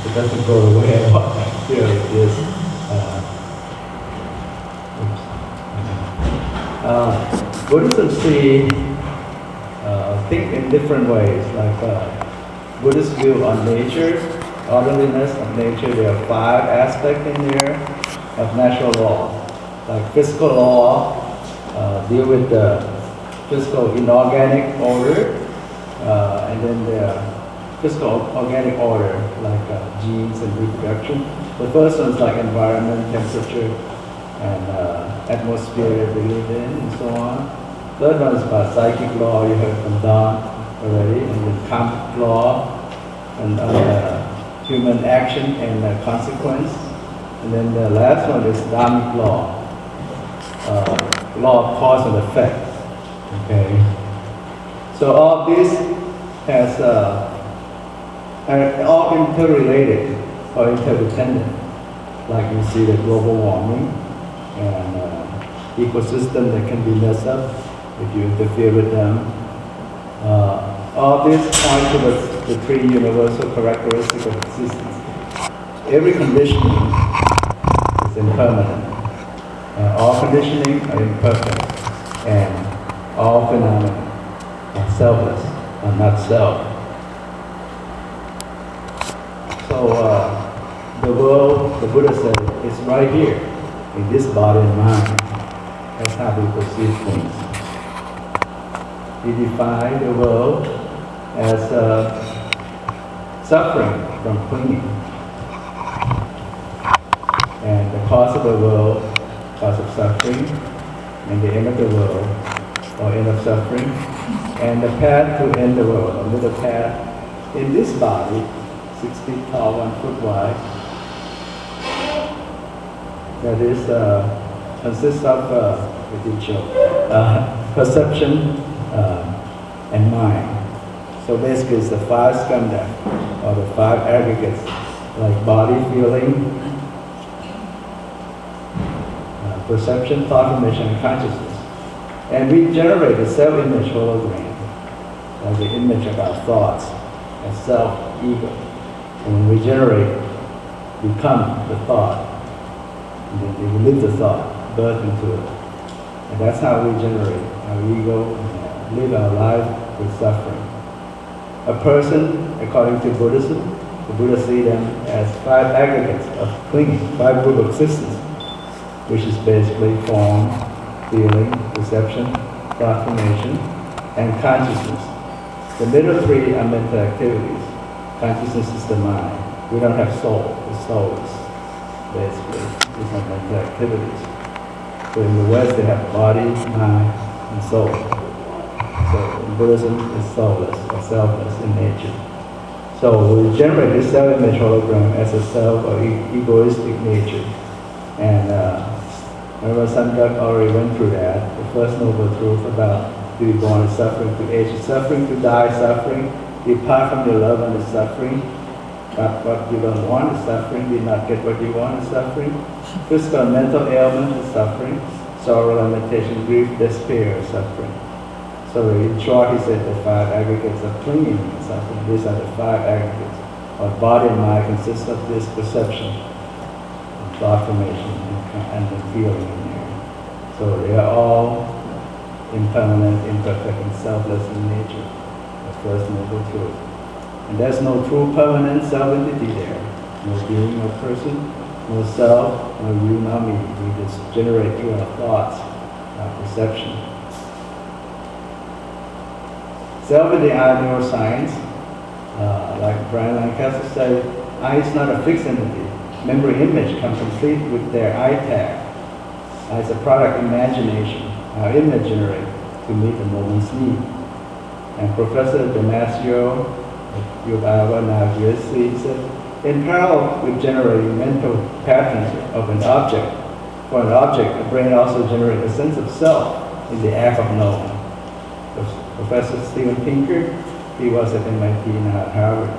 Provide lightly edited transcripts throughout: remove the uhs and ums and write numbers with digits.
It doesn't go the way I want. Here it is. Buddhism think in different ways. Like Buddhist view on nature, orderliness of nature. There are 5 aspects in there of natural law. Like physical law, deal with the physical inorganic order, and then the physical organic order, like genes and reproduction. The first one is like environment, temperature, and atmosphere we live in, and so on. Third one is about psychic law, you heard from Don already, and then karmic law, and human action and consequence. And then the last one is dharmic law, law of cause and effect. Okay. So all this has are all interrelated or interdependent. Like you see the global warming and ecosystem that can be messed up if you interfere with them. All this point to the 3 universal characteristics of existence. Every conditioning is impermanent. All conditioning are imperfect, and all phenomena are selfless, are not self. So the world, the Buddha said, is right here, in this body and mind. That's how we perceive things. He defined the world as suffering from clinging. And the cause of the world, cause of suffering, and the end of the world, or end of suffering, and the path to end the world, or middle path, in this body, 6 feet tall, 1 foot wide, that is, consists of perception and mind. So basically it's the 5 skandha, or the 5 aggregates, like body, feeling, perception, thought, formation, and consciousness. And we generate a self-image hologram, as the image of our thoughts, as self-ego. And when we generate, we become the thought. And then we live the thought, birth into it. And that's how we generate our ego, and live our life with suffering. A person, according to Buddhism, the Buddha sees them as 5 aggregates of clinging, 5 group of existence, which is basically form, feeling, perception, thought formation, and consciousness. The middle 3 are mental activities. Consciousness is the mind. We don't have soul. The soul is basically these are mental activities. So in the West they have body, mind, and soul. So in Buddhism it's soulless or selfless in nature. So we generate this self-image hologram as a self or egoistic nature. And remember Sanjak already went through that. The first noble truth about to be born is suffering, to age is suffering, to die is suffering, depart from your love and is suffering, got what you don't want is suffering, did not get what you want is suffering, physical and mental ailment is suffering, sorrow, lamentation, grief, despair is suffering. So in short he said the 5 aggregates of clinging and suffering. These are the 5 aggregates. Our body and mind consists of this perception, thought formation, and the feeling in there. So they are all impermanent, imperfect, and selfless in nature. The first noble truth. And there's no true permanent self-entity there. No being, no person, no self, no you, no me. We just generate through our thoughts, our perception. Self in the eye neuroscience, like Brian Lancaster said, eye is not a fixed entity. Memory image comes complete with their eye tag. Eye is a product of imagination. Our image generated to meet the moment's need. And Professor Damasio Yogawa now USC said, in parallel with generating mental patterns of an object, for an object, the brain also generates a sense of self in the act of knowing. Professor Steven Pinker, he was at MIT now at Harvard,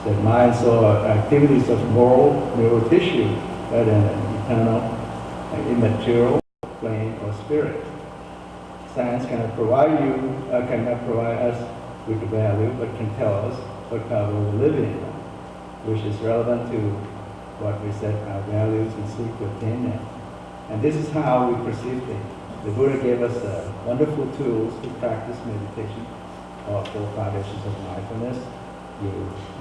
said mind soul are activities of moral neural tissue rather than an eternal and immaterial plane or spirit. Science cannot provide us with the value, but can tell us what power we live in. which is relevant to what we set our values and seek to attain them. And this is how we perceive things. The Buddha gave us wonderful tools to practice meditation, or 4 foundations of mindfulness. You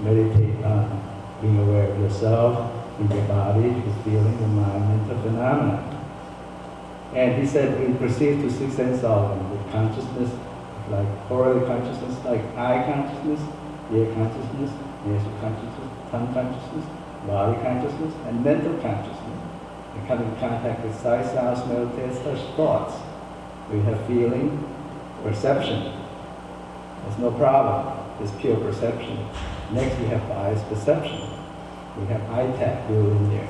meditate on being aware of yourself, in your body, your feeling, your mind, mental phenomena. And he said we perceive to 6 sense organs with consciousness, like oral consciousness, like eye consciousness, ear consciousness, nasal consciousness, tongue consciousness, body consciousness, and mental consciousness. We come in contact with sight, sound, smell, taste, touch, thoughts. We have feeling, perception. There's no problem. It's pure perception. Next we have eyes perception. We have eye tap built in there.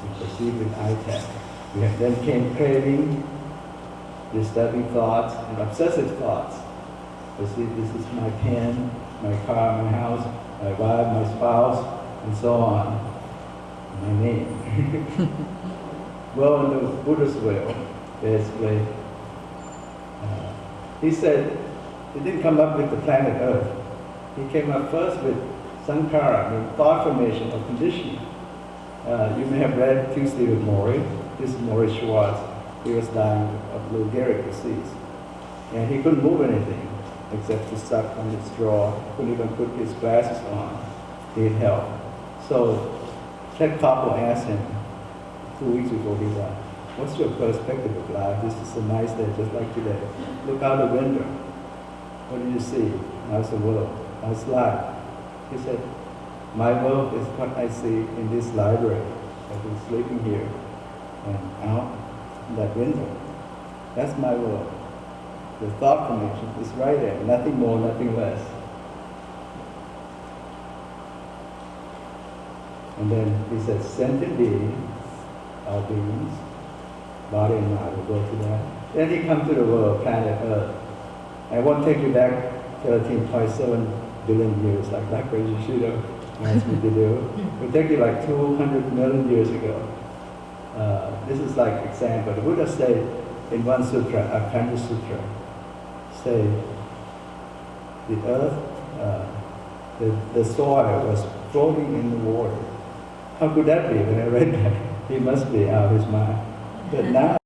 We perceive with eye tap. We have then came craving, disturbing thoughts, and obsessive thoughts. Perceive this is my pen, my car, my house, my wife, my spouse, and so on. My name. Well, in the Buddha's will, basically, he said he didn't come up with the planet Earth. He came up first with sankhara, thought formation or conditioning. You may have read Tuesday with Maury. This is Maurice Schwartz. He was dying of Lou Gehrig disease. And he couldn't move anything except to suck on his straw. Couldn't even put his glasses on. Need help. So that couple asked him 2 weeks before he died, what's your perspective of life? This is a nice day, just like today. Look out the window. What do you see? How's the world? How's life? He said, my world is what I see in this library. I've been sleeping here and out that window. That's my world. The thought connection is right there, nothing more, nothing less. And then he said, sentient beings, our beings, body and mind, will go to that. Then he comes to the world, planet Earth. I won't take you back 13.7 billion years like Dr. Yoshida wants me to do. It will take you like 200 million years ago. This is like example. The Buddha said in one sutra, Akanja Sutra, say the earth, the soil was floating in the water. How could that be? When I read that, he must be out of his mind. But now